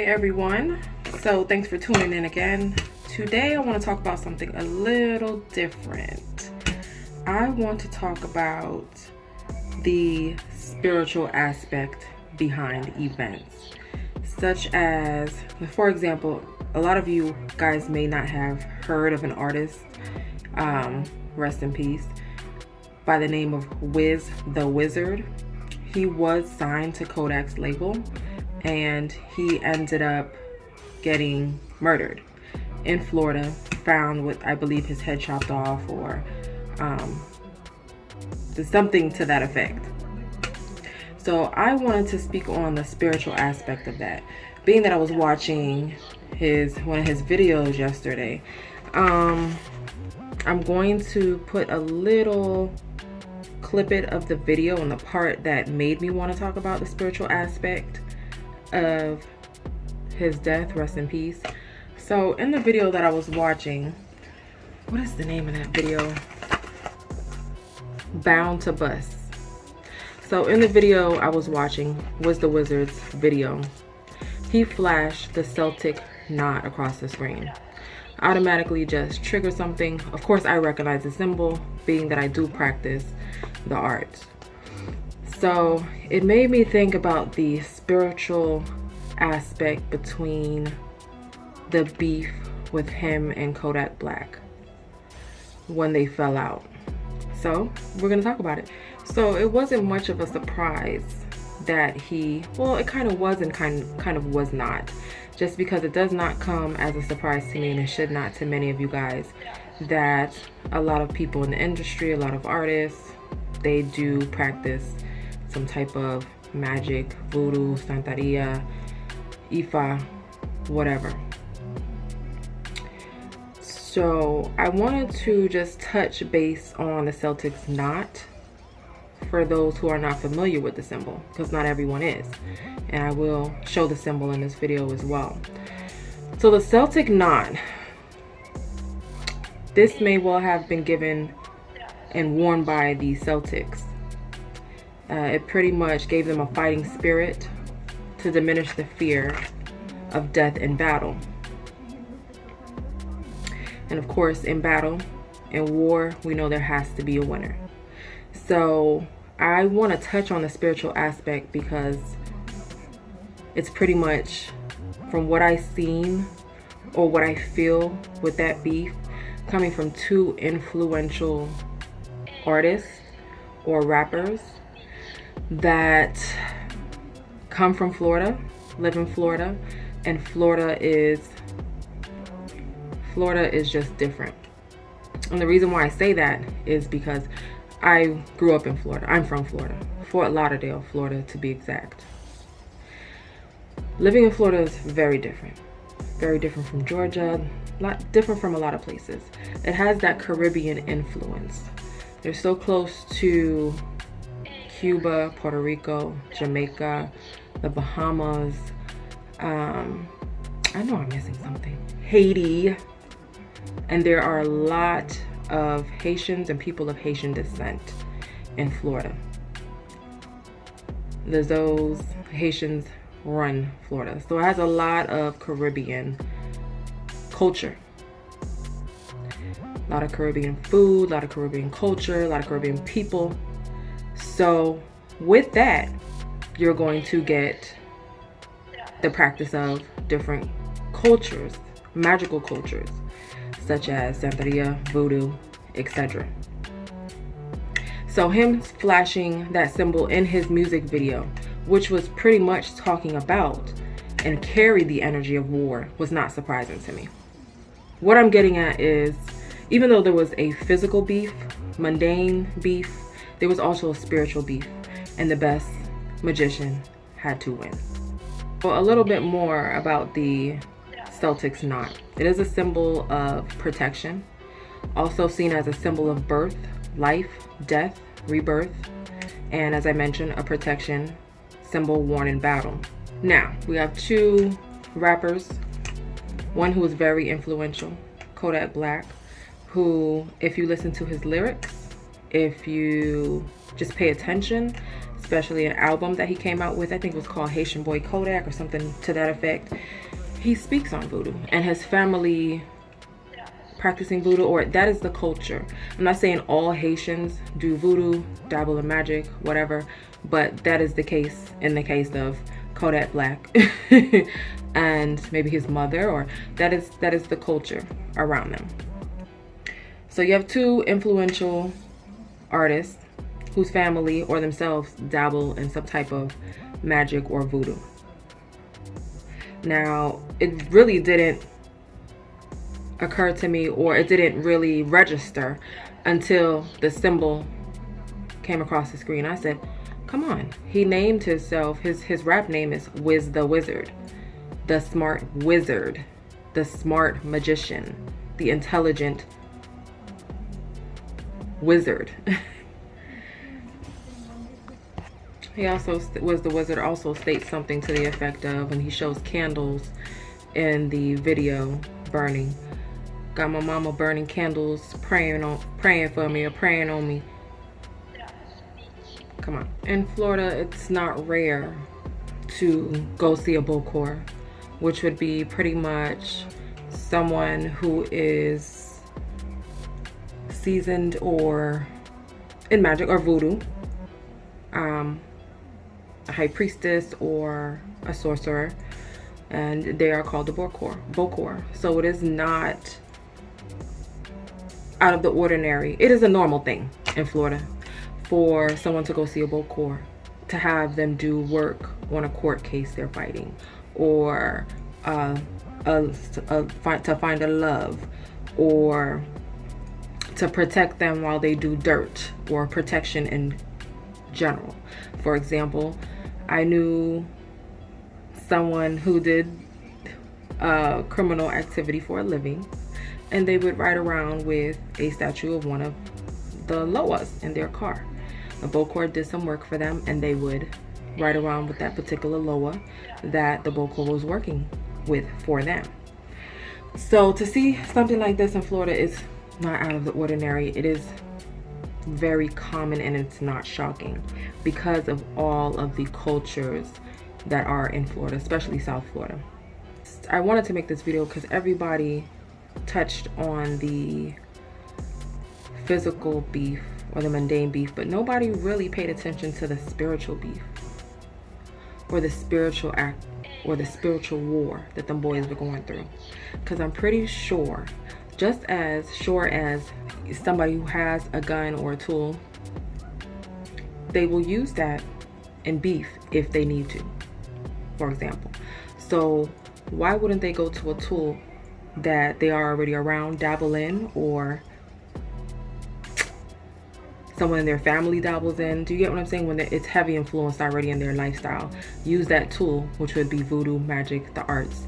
Hey everyone, so thanks for tuning in again. Today I want to talk about something a little different. I want to talk about the spiritual aspect behind events, such as, for example, a lot of you guys may not have heard of an artist, rest in peace, by the name of Wiz the Wizard. He was signed to Kodak's label and he ended up getting murdered in Florida, found with, I believe, his head chopped off or something to that effect. So I wanted to speak on the spiritual aspect of that, being that I was watching one of his videos yesterday. I'm going to put a little clip of the video on the part that made me want to talk about the spiritual aspect of his death, rest in peace. So in the video that I was watching, what is the name of that video? Bound to Bust. So in the video I was watching was the Wizard's video. He flashed the Celtic knot across the screen. Automatically just triggered something. Of course I recognize the symbol, being that I do practice the art. So it made me think about the spiritual aspect between the beef with him and Kodak Black when they fell out. So we're gonna talk about it. So it wasn't much of a surprise that well, it kind of was and kind of was not, just because it does not come as a surprise to me, and it should not to many of you guys, that a lot of people in the industry, a lot of artists, they do practice some type of magic, voodoo, santeria, ifa, whatever. So I wanted to just touch base on the Celtic's knot for those who are not familiar with the symbol, because not everyone is, and I will show the symbol in this video as well. So the Celtic knot, this may well have been given and worn by the Celtics. It pretty much gave them a fighting spirit to diminish the fear of death in battle. And of course, in battle, in war, we know there has to be a winner. So I want to touch on the spiritual aspect because it's pretty much, from what I've seen or what I feel with that beef, coming from two influential artists or rappers that come from Florida, live in Florida, and Florida is just different. And the reason why I say that is because I grew up in Florida. I'm from Florida, Fort Lauderdale, Florida to be exact. Living in Florida is very different from Georgia, a lot different from a lot of places. It has that Caribbean influence. They're so close to Cuba, Puerto Rico, Jamaica, the Bahamas, I know I'm missing something, Haiti, and there are a lot of Haitians and people of Haitian descent in Florida. Those Haitians run Florida, so it has a lot of Caribbean culture, a lot of Caribbean food, a lot of Caribbean culture, a lot of Caribbean people. So with that, you're going to get the practice of different cultures, magical cultures, such as santeria, voodoo, etc. So him flashing that symbol in his music video, which was pretty much talking about and carried the energy of war, was not surprising to me. What I'm getting at is, even though there was a physical beef, mundane beef, there was also a spiritual beef, and the best magician had to win. So a little bit more about the Celtic's knot. It is a symbol of protection, also seen as a symbol of birth, life, death, rebirth, and as I mentioned, a protection symbol worn in battle. Now, we have two rappers, one who is very influential, Kodak Black, who, if you listen to his lyrics, if you just pay attention, especially an album that he came out with. I think it was called Haitian Boy Kodak or something to that effect. He speaks on voodoo and his family practicing voodoo, or that is the culture. I'm not saying all Haitians do voodoo, dabble in magic, whatever, but that is the case in the case of Kodak Black and maybe his mother, or that is the culture around them. So you have two influential artists whose family or themselves dabble in some type of magic or voodoo. Now, it really didn't occur to me, or it didn't really register until the symbol came across the screen. I said, come on. He named himself, his rap name is Wiz the Wizard, the smart wizard, the smart magician, the intelligent wizard. He also was the wizard, also states something to the effect of, when he shows candles in the video burning, got my mama burning candles, praying for me or praying on me. Come on. In Florida, it's not rare to go see a bokor, which would be pretty much someone who is seasoned or in magic or voodoo, a high priestess or a sorcerer, and they are called the bokor. So it is not out of the ordinary. It is a normal thing in Florida for someone to go see a bokor, to have them do work on a court case they're fighting, or to find a love, or to protect them while they do dirt, or protection in general. For example, I knew someone who did criminal activity for a living, and they would ride around with a statue of one of the Loas in their car. The bokor did some work for them, and they would ride around with that particular Loa that the bokor was working with for them. So to see something like this in Florida is not out of the ordinary. It is very common, and it's not shocking because of all of the cultures that are in Florida, especially South Florida. I wanted to make this video because everybody touched on the physical beef or the mundane beef, but nobody really paid attention to the spiritual beef, or the spiritual act, or the spiritual war that them boys were going through. Because I'm pretty sure, just as sure as somebody who has a gun or a tool, they will use that in beef if they need to, for example. So why wouldn't they go to a tool that they are already around, dabble in, or someone in their family dabbles in? Do you get what I'm saying? When it's heavy influenced already in their lifestyle, use that tool, which would be voodoo, magic, the arts,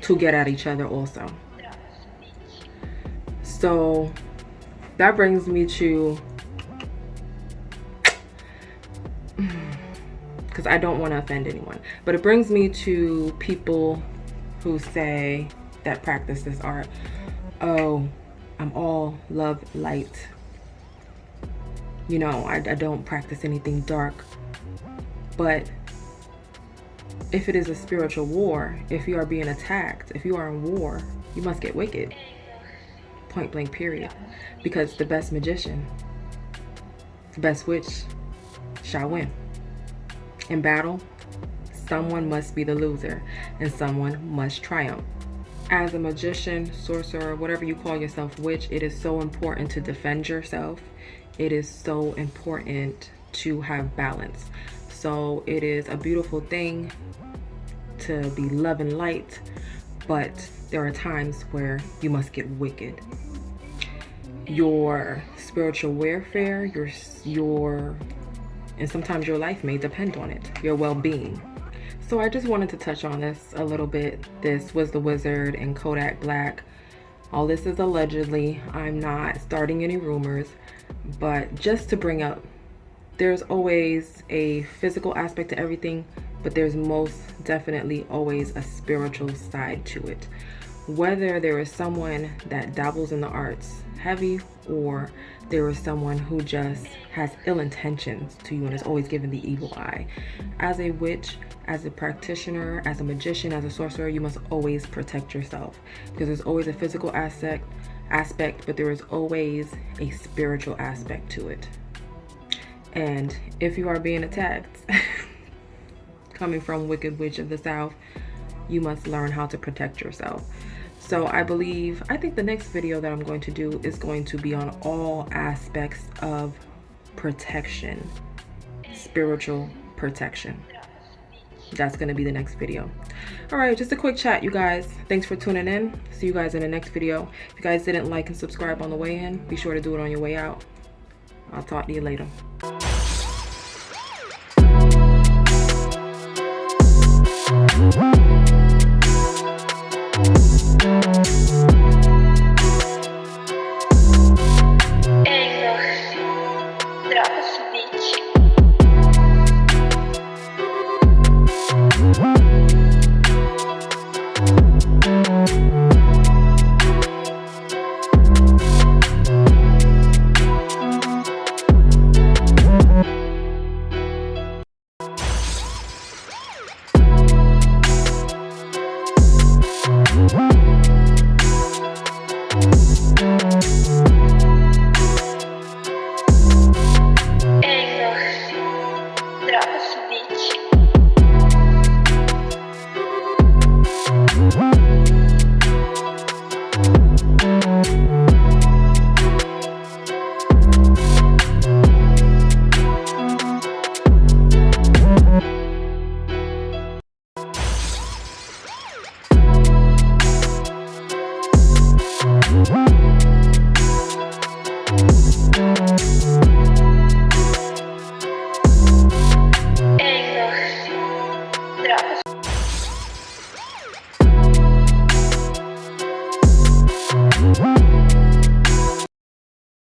to get at each other also. So that brings me to, because I don't want to offend anyone, but it brings me to people who say, that practice this art, oh, I'm all love, light. You know, I don't practice anything dark. But if it is a spiritual war, if you are being attacked, if you are in war, you must get wicked. Point blank, period. Because the best magician, the best witch shall win. In battle, someone must be the loser and someone must triumph. As a magician, sorcerer, whatever you call yourself, witch, it is so important to defend yourself. It is so important to have balance. So it is a beautiful thing to be love and light, but there are times where you must get wicked. Your spiritual welfare, your and sometimes your life may depend on it, your well-being. So I just wanted to touch on this a little bit. This was the Wizard and Kodak Black. All this is allegedly. I'm not starting any rumors, but just to bring up, there's always a physical aspect to everything, but there's most definitely always a spiritual side to it. whether there is someone that dabbles in the arts heavy, or there is someone who just has ill intentions to you and is always giving the evil eye. As a witch, as a practitioner, as a magician, as a sorcerer, you must always protect yourself, because there's always a physical aspect, but there is always a spiritual aspect to it. And if you are being attacked coming from Wicked Witch of the South, you must learn how to protect yourself. So I think the next video that I'm going to do is going to be on all aspects of protection, spiritual protection. That's going to be the next video. All right, just a quick chat, you guys. Thanks for tuning in. See you guys in the next video. If you guys didn't like and subscribe on the way in, be sure to do it on your way out. I'll talk to you later.